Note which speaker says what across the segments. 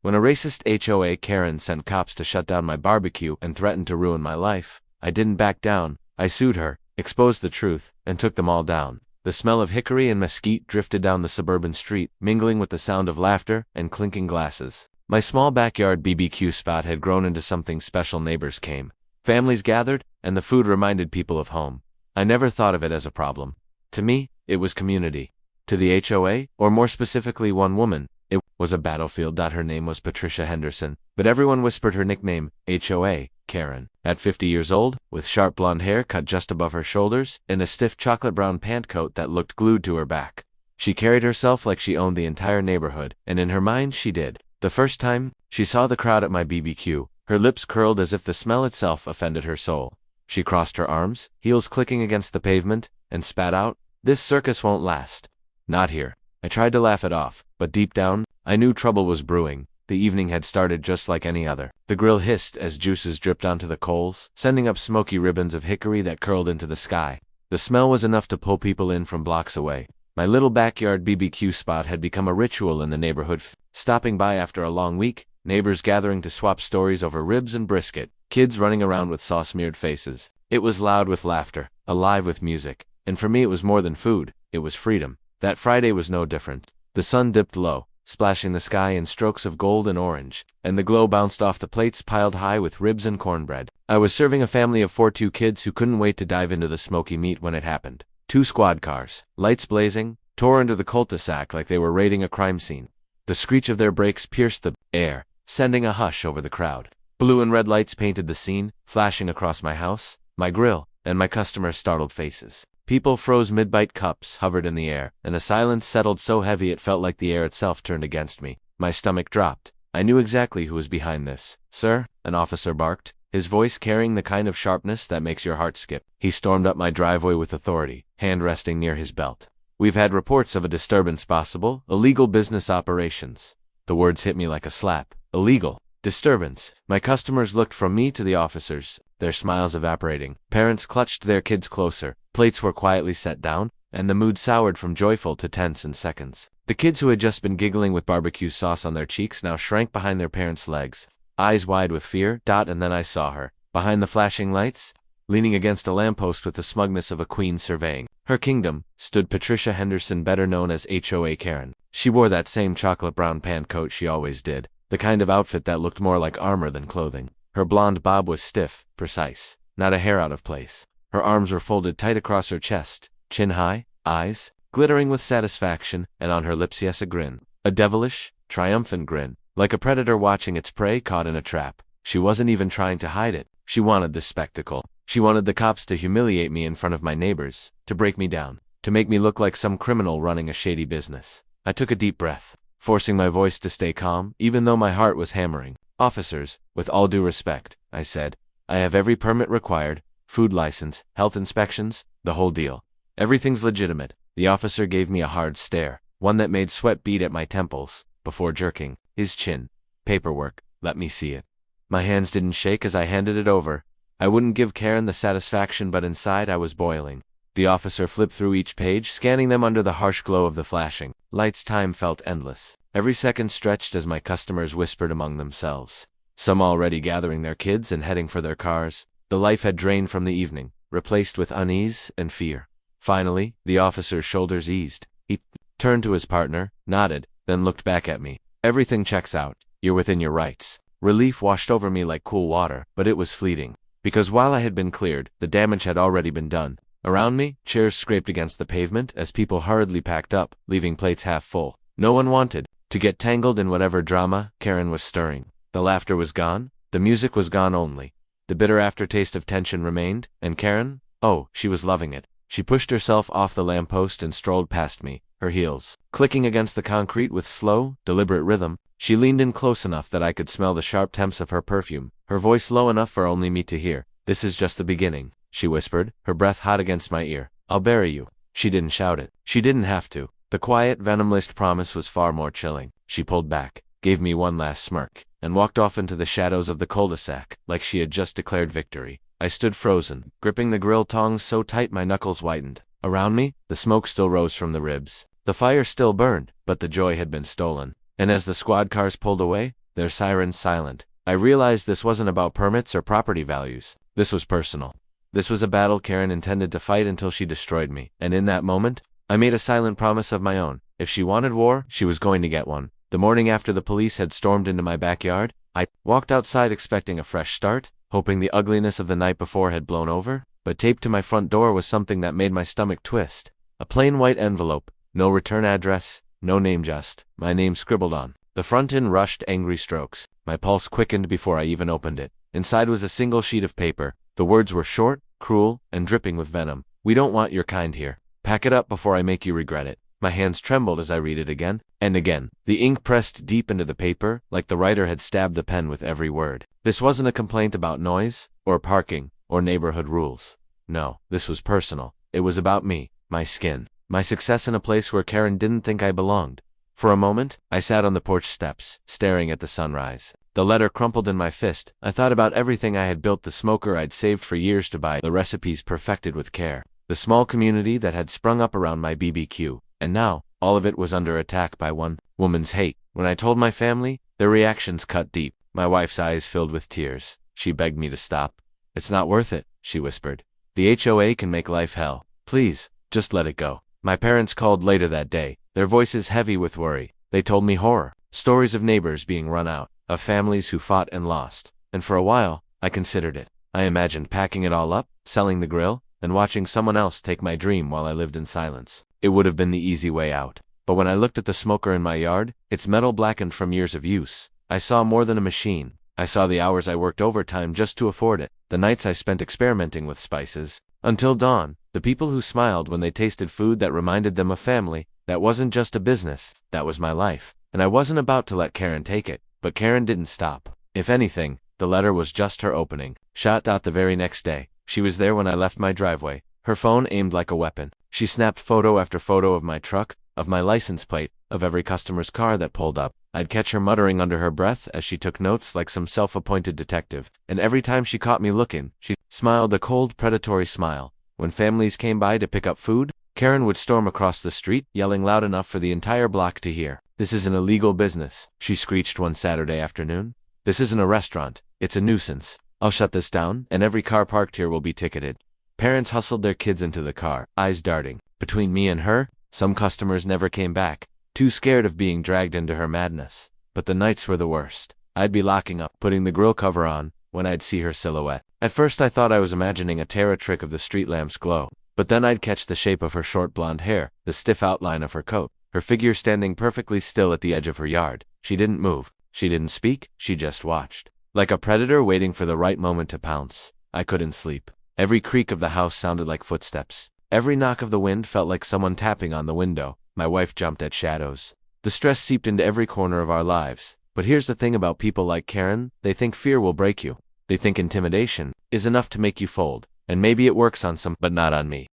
Speaker 1: When a racist HOA Karen sent cops to shut down my barbecue and threatened to ruin my life, I didn't back down. I sued her, exposed the truth, and took them all down. The smell of hickory and mesquite drifted down the suburban street, mingling with the sound of laughter and clinking glasses. My small backyard BBQ spot had grown into something special. Neighbors came, families gathered, and the food reminded people of home. I never thought of it as a problem. To me, it was community. To the HOA, or more specifically one woman, it was a battlefield. Her name was Patricia Henderson, but everyone whispered her nickname, HOA Karen. At 50 years old, with sharp blonde hair cut just above her shoulders, and a stiff chocolate-brown pant coat that looked glued to her back, she carried herself like she owned the entire neighborhood, and in her mind she did. The first time she saw the crowd at my BBQ, her lips curled as if the smell itself offended her soul. She crossed her arms, heels clicking against the pavement, and spat out, "This circus won't last. Not here." I tried to laugh it off, but deep down, I knew trouble was brewing. The evening had started just like any other. The grill hissed as juices dripped onto the coals, sending up smoky ribbons of hickory that curled into the sky. The smell was enough to pull people in from blocks away. My little backyard BBQ spot had become a ritual in the neighborhood. Stopping by after a long week, neighbors gathering to swap stories over ribs and brisket, kids running around with sauce-smeared faces. It was loud with laughter, alive with music, and for me it was more than food, it was freedom. That Friday was no different. The sun dipped low, splashing the sky in strokes of gold and orange, and the glow bounced off the plates piled high with ribs and cornbread. I was serving a family of 2 kids who couldn't wait to dive into the smoky meat when it happened. 2 squad cars, lights blazing, tore into the cul-de-sac like they were raiding a crime scene. The screech of their brakes pierced the air, sending a hush over the crowd. Blue and red lights painted the scene, flashing across my house, my grill, and my customers' startled faces. People froze mid-bite, cups hovered in the air, and a silence settled so heavy it felt like the air itself turned against me. My stomach dropped. I knew exactly who was behind this. "Sir," an officer barked, his voice carrying the kind of sharpness that makes your heart skip. He stormed up my driveway with authority, hand resting near his belt. "We've had reports of a disturbance, possible illegal business operations." The words hit me like a slap. Illegal disturbance. My customers looked from me to the officers, their smiles evaporating. Parents clutched their kids closer. Plates were quietly set down, and the mood soured from joyful to tense in seconds. The kids who had just been giggling with barbecue sauce on their cheeks now shrank behind their parents' legs, eyes wide with fear. And then I saw her, behind the flashing lights, leaning against a lamppost with the smugness of a queen surveying her kingdom, stood Patricia Henderson, better known as HOA Karen. She wore that same chocolate-brown pant coat she always did, the kind of outfit that looked more like armor than clothing. Her blonde bob was stiff, precise, not a hair out of place. Her arms were folded tight across her chest, chin high, eyes glittering with satisfaction, and on her lips, yes, a grin. A devilish, triumphant grin, like a predator watching its prey caught in a trap. She wasn't even trying to hide it. She wanted this spectacle. She wanted the cops to humiliate me in front of my neighbors, to break me down, to make me look like some criminal running a shady business. I took a deep breath, forcing my voice to stay calm, even though my heart was hammering. "Officers, with all due respect," I said, "I have every permit required, food license, health inspections, the whole deal. Everything's legitimate." The officer gave me a hard stare, one that made sweat bead at my temples, before jerking his chin. "Paperwork, let me see it." My hands didn't shake as I handed it over. I wouldn't give Karen the satisfaction, but inside I was boiling. The officer flipped through each page, scanning them under the harsh glow of the flashing lights. Time felt endless. Every second stretched as my customers whispered among themselves, some already gathering their kids and heading for their cars. The life had drained from the evening, replaced with unease and fear. Finally, the officer's shoulders eased. He turned to his partner, nodded, then looked back at me. "Everything checks out. You're within your rights." Relief washed over me like cool water, but it was fleeting. Because while I had been cleared, the damage had already been done. Around me, chairs scraped against the pavement as people hurriedly packed up, leaving plates half full. No one wanted to get tangled in whatever drama Karen was stirring. The laughter was gone. The music was gone only. The bitter aftertaste of tension remained, and Karen, oh, she was loving it. She pushed herself off the lamppost and strolled past me, her heels clicking against the concrete with slow, deliberate rhythm. She leaned in close enough that I could smell the sharp temps of her perfume, her voice low enough for only me to hear. "This is just the beginning," she whispered, her breath hot against my ear. "I'll bury you." She didn't shout it. She didn't have to. The quiet, venom-laced promise was far more chilling. She pulled back, gave me one last smirk, and walked off into the shadows of the cul-de-sac, like she had just declared victory. I stood frozen, gripping the grill tongs so tight my knuckles whitened. Around me, the smoke still rose from the ribs. The fire still burned, but the joy had been stolen. And as the squad cars pulled away, their sirens silent. I realized this wasn't about permits or property values. This was personal. This was a battle Karen intended to fight until she destroyed me. And in that moment, I made a silent promise of my own. If she wanted war, she was going to get one. The morning after the police had stormed into my backyard, I walked outside expecting a fresh start, hoping the ugliness of the night before had blown over, but taped to my front door was something that made my stomach twist. A plain white envelope, no return address, no name, just my name scribbled on. The front in rushed angry strokes. My pulse quickened before I even opened it. Inside was a single sheet of paper. The words were short, cruel, and dripping with venom. We don't want your kind here. Pack it up before I make you regret it. My hands trembled as I read it again and again. The ink pressed deep into the paper, like the writer had stabbed the pen with every word. This wasn't a complaint about noise, or parking, or neighborhood rules. No, this was personal. It was about me, my skin, my success in a place where Karen didn't think I belonged. For a moment, I sat on the porch steps, staring at the sunrise. The letter crumpled in my fist. I thought about everything I had built, the smoker I'd saved for years to buy, the recipes perfected with care, the small community that had sprung up around my BBQ. And now, all of it was under attack by one woman's hate. When I told my family, their reactions cut deep. My wife's eyes filled with tears. She begged me to stop. It's not worth it, she whispered. The HOA can make life hell. Please, just let it go. My parents called later that day, their voices heavy with worry. They told me horror stories of neighbors being run out, of families who fought and lost. And for a while, I considered it. I imagined packing it all up, selling the grill, and watching someone else take my dream while I lived in silence. It would have been the easy way out. But when I looked at the smoker in my yard, its metal blackened from years of use, I saw more than a machine. I saw the hours I worked overtime just to afford it, the nights I spent experimenting with spices, until dawn, the people who smiled when they tasted food that reminded them of family. That wasn't just a business, that was my life. And I wasn't about to let Karen take it. But Karen didn't stop. If anything, the letter was just her opening. Shot out the very next day. She was there when I left my driveway, her phone aimed like a weapon. She snapped photo after photo of my truck, of my license plate, of every customer's car that pulled up. I'd catch her muttering under her breath as she took notes like some self-appointed detective. And every time she caught me looking, she smiled a cold, predatory smile. When families came by to pick up food, Karen would storm across the street, yelling loud enough for the entire block to hear. This is an illegal business, she screeched one Saturday afternoon. This isn't a restaurant. It's a nuisance. I'll shut this down, and every car parked here will be ticketed. Parents hustled their kids into the car, eyes darting. Between me and her, some customers never came back, too scared of being dragged into her madness. But the nights were the worst. I'd be locking up, putting the grill cover on, when I'd see her silhouette. At first I thought I was imagining a terror trick of the street lamp's glow. But then I'd catch the shape of her short blonde hair, the stiff outline of her coat, her figure standing perfectly still at the edge of her yard. She didn't move. She didn't speak. She just watched. Like a predator waiting for the right moment to pounce. I couldn't sleep. Every creak of the house sounded like footsteps. Every knock of the wind felt like someone tapping on the window. My wife jumped at shadows. The stress seeped into every corner of our lives. But here's the thing about people like Karen, they think fear will break you. They think intimidation is enough to make you fold. And maybe it works on some, but not on me.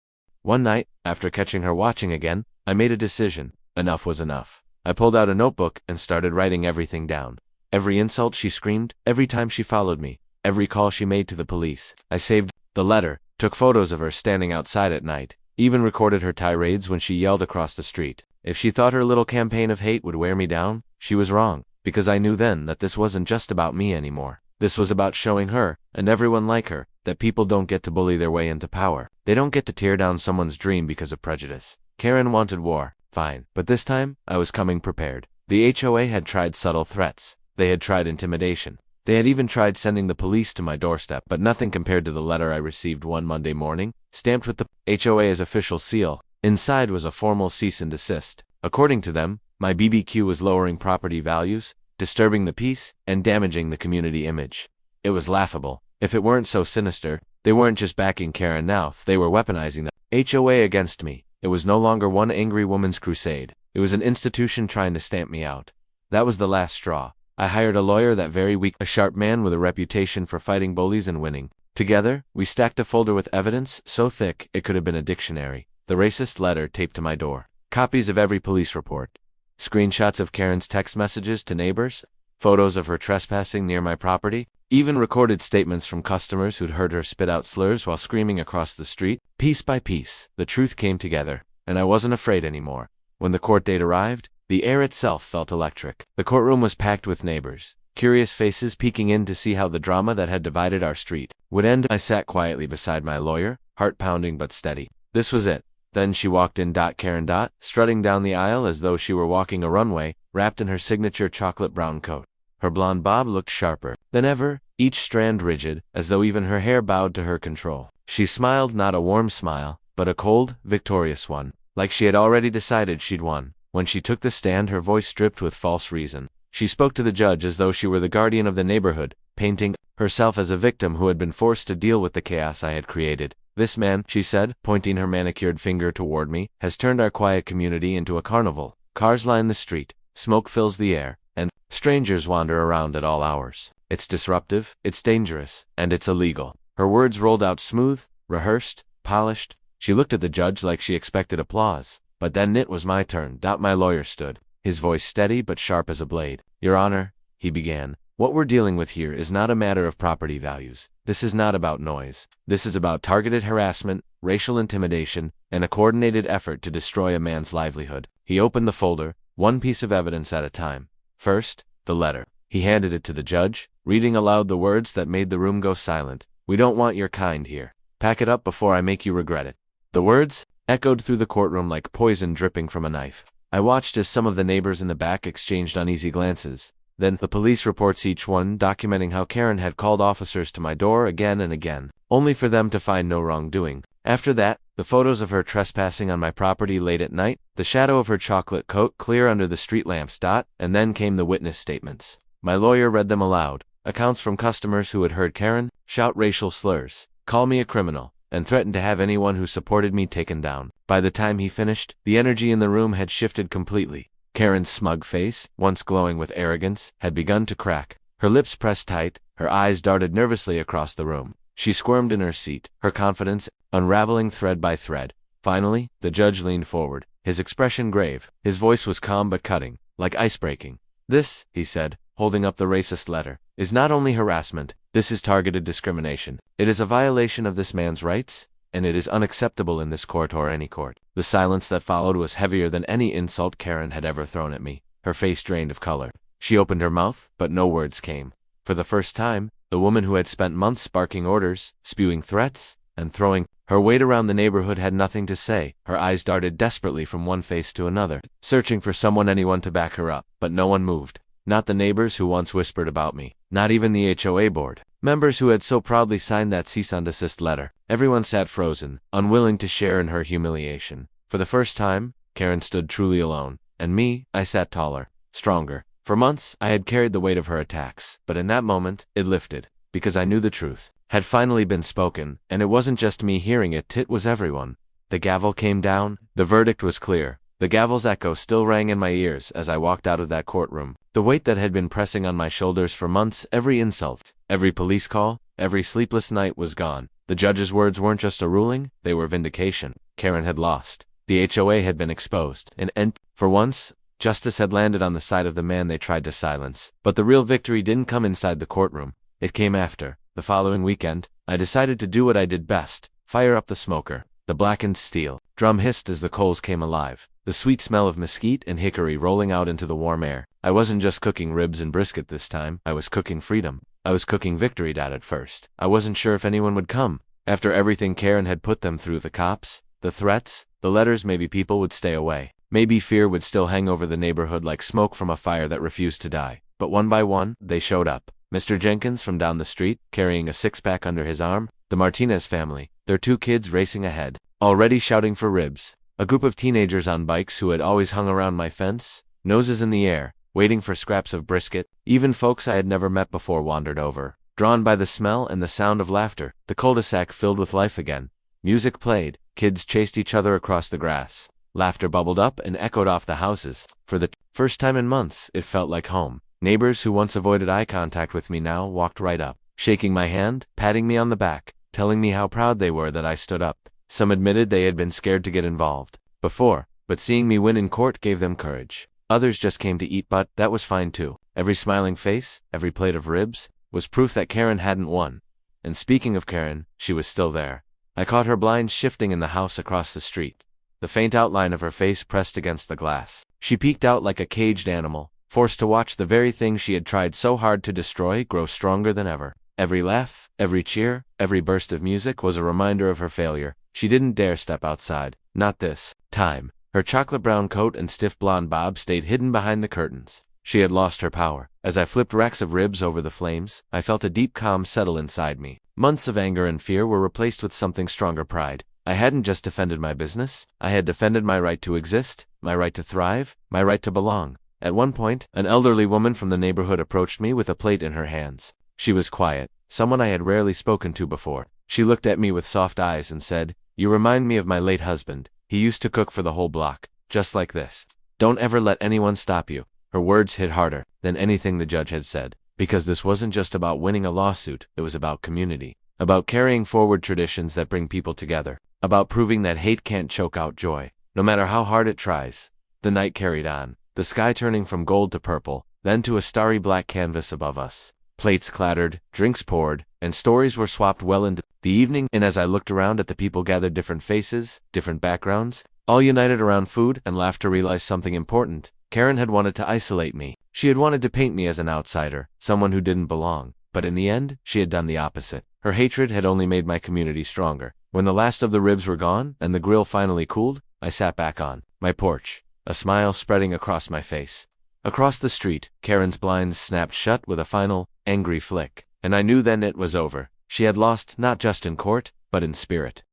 Speaker 1: One night, after catching her watching again, I made a decision. Enough was enough. I pulled out a notebook and started writing everything down. Every insult she screamed, every time she followed me, every call she made to the police. I saved the letter, took photos of her standing outside at night, even recorded her tirades when she yelled across the street. If she thought her little campaign of hate would wear me down, she was wrong, because I knew then that this wasn't just about me anymore. This was about showing her, and everyone like her, that people don't get to bully their way into power. They don't get to tear down someone's dream because of prejudice. Karen wanted war, fine, but this time, I was coming prepared. The HOA had tried subtle threats. They had tried intimidation. They had even tried sending the police to my doorstep, but nothing compared to the letter I received one Monday morning, stamped with the HOA's official seal. Inside was a formal cease and desist. According to them, my BBQ was lowering property values, disturbing the peace, and damaging the community image. It was laughable. If it weren't so sinister, they weren't just backing Karen now, they were weaponizing the HOA against me. It was no longer one angry woman's crusade. It was an institution trying to stamp me out. That was the last straw. I hired a lawyer that very week, a sharp man with a reputation for fighting bullies and winning. Together, we stacked a folder with evidence so thick it could have been a dictionary. The racist letter taped to my door. Copies of every police report. Screenshots of Karen's text messages to neighbors. Photos of her trespassing near my property. Even recorded statements from customers who'd heard her spit out slurs while screaming across the street. Piece by piece, the truth came together, and I wasn't afraid anymore. When the court date arrived, the air itself felt electric. The courtroom was packed with neighbors. curious faces peeking in to see how the drama that had divided our street would end. I sat quietly beside my lawyer, heart pounding but steady. This was it. Then she walked in. Karen, strutting down the aisle as though she were walking a runway, wrapped in her signature chocolate brown coat. Her blonde bob looked sharper than ever, each strand rigid, as though even her hair bowed to her control. She smiled, not a warm smile, but a cold, victorious one, like she had already decided she'd won. When she took the stand, her voice dripped with false reason. She spoke to the judge as though she were the guardian of the neighborhood, painting herself as a victim who had been forced to deal with the chaos I had created. This man, she said, pointing her manicured finger toward me, has turned our quiet community into a carnival. Cars line the street, smoke fills the air, and strangers wander around at all hours. It's disruptive, it's dangerous, and it's illegal. Her words rolled out smooth, rehearsed, polished. She looked at the judge like she expected applause. But then it was my turn. My lawyer stood, his voice steady but sharp as a blade. Your Honor, he began, what we're dealing with here is not a matter of property values. This is not about noise. This is about targeted harassment, racial intimidation, and a coordinated effort to destroy a man's livelihood. He opened the folder, one piece of evidence at a time. First, the letter. He handed it to the judge, reading aloud the words that made the room go silent. We don't want your kind here. Pack it up before I make you regret it. The words echoed through the courtroom like poison dripping from a knife. I watched as some of the neighbors in the back exchanged uneasy glances. Then the police reports, each one documenting how Karen had called officers to my door again and again, only for them to find no wrongdoing. After that, the photos of her trespassing on my property late at night, the shadow of her chocolate coat clear under the street lamps. And then came the witness statements. My lawyer read them aloud, accounts from customers who had heard Karen shout racial slurs, call me a criminal, and threatened to have anyone who supported me taken down. By the time he finished, the energy in the room had shifted completely. Karen's smug face, once glowing with arrogance, had begun to crack. Her lips pressed tight, her eyes darted nervously across the room. She squirmed in her seat, her confidence unraveling thread by thread. Finally, the judge leaned forward, his expression grave. His voice was calm but cutting, like ice breaking. This, he said, holding up the racist letter, is not only harassment, this is targeted discrimination. It is a violation of this man's rights, and it is unacceptable in this court or any court. The silence that followed was heavier than any insult Karen had ever thrown at me. Her face drained of color. She opened her mouth, but no words came. For the first time, the woman who had spent months barking orders, spewing threats, and throwing her weight around the neighborhood had nothing to say. Her eyes darted desperately from one face to another, searching for anyone to back her up, but no one moved. Not the neighbors who once whispered about me, not even the HOA board members who had so proudly signed that cease and desist letter. Everyone sat frozen, unwilling to share in her humiliation. For the first time, Karen stood truly alone, and me, I sat taller, stronger. For months, I had carried the weight of her attacks, but in that moment, it lifted, because I knew the truth had finally been spoken, and it wasn't just me hearing it, it was everyone. The gavel came down, the verdict was clear. The gavel's echo still rang in my ears as I walked out of that courtroom. The weight that had been pressing on my shoulders for months, every insult, every police call, every sleepless night was gone. The judge's words weren't just a ruling, they were vindication. Karen had lost. The HOA had been exposed. And for once, justice had landed on the side of the man they tried to silence. But the real victory didn't come inside the courtroom. It came after. The following weekend, I decided to do what I did best, fire up the smoker. The blackened steel drum hissed as the coals came alive, the sweet smell of mesquite and hickory rolling out into the warm air. I wasn't just cooking ribs and brisket this time, I was cooking freedom. I was cooking victory. At first, I wasn't sure if anyone would come. After everything Karen had put them through, the cops, the threats, the letters, maybe people would stay away. Maybe fear would still hang over the neighborhood like smoke from a fire that refused to die. But one by one, they showed up. Mr. Jenkins from down the street, carrying a six-pack under his arm, the Martinez family, their 2 kids racing ahead, already shouting for ribs, a group of teenagers on bikes who had always hung around my fence, noses in the air, waiting for scraps of brisket. Even folks I had never met before wandered over, drawn by the smell and the sound of laughter. The cul-de-sac filled with life again. Music played, kids chased each other across the grass. Laughter bubbled up and echoed off the houses. For the first time in months, it felt like home. Neighbors who once avoided eye contact with me now walked right up, shaking my hand, patting me on the back, telling me how proud they were that I stood up. Some admitted they had been scared to get involved before, but seeing me win in court gave them courage. Others just came to eat, but that was fine too. Every smiling face, every plate of ribs, was proof that Karen hadn't won. And speaking of Karen, she was still there. I caught her blinds shifting in the house across the street, the faint outline of her face pressed against the glass. She peeked out like a caged animal, forced to watch the very thing she had tried so hard to destroy grow stronger than ever. Every laugh, every cheer, every burst of music was a reminder of her failure. She didn't dare step outside. Not this time. Her chocolate brown coat and stiff blonde bob stayed hidden behind the curtains. She had lost her power. As I flipped racks of ribs over the flames, I felt a deep calm settle inside me. Months of anger and fear were replaced with something stronger: pride. I hadn't just defended my business, I had defended my right to exist, my right to thrive, my right to belong. At one point, an elderly woman from the neighborhood approached me with a plate in her hands. She was quiet, someone I had rarely spoken to before. She looked at me with soft eyes and said, "You remind me of my late husband. He used to cook for the whole block, just like this. Don't ever let anyone stop you." Her words hit harder than anything the judge had said, because this wasn't just about winning a lawsuit, it was about community, about carrying forward traditions that bring people together, about proving that hate can't choke out joy, no matter how hard it tries. The night carried on, the sky turning from gold to purple, then to a starry black canvas above us. Plates clattered, drinks poured, and stories were swapped well into the evening. And as I looked around at the people gathered, different faces, different backgrounds, all united around food and laughter, realized something important. Karen had wanted to isolate me. She had wanted to paint me as an outsider, someone who didn't belong. But in the end, she had done the opposite. Her hatred had only made my community stronger. When the last of the ribs were gone and the grill finally cooled, I sat back on my porch, a smile spreading across my face. Across the street, Karen's blinds snapped shut with a final, angry flick, and I knew then it was over. She had lost, not just in court, but in spirit.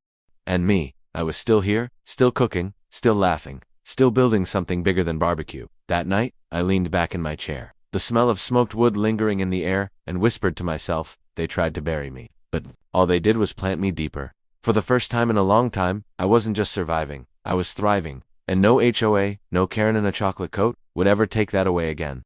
Speaker 1: And me, I was still here, still cooking, still laughing, still building something bigger than barbecue. That night, I leaned back in my chair, the smell of smoked wood lingering in the air, and whispered to myself, "They tried to bury me, but all they did was plant me deeper." For the first time in a long time, I wasn't just surviving, I was thriving. And no HOA, no Karen in a chocolate coat, would ever take that away again.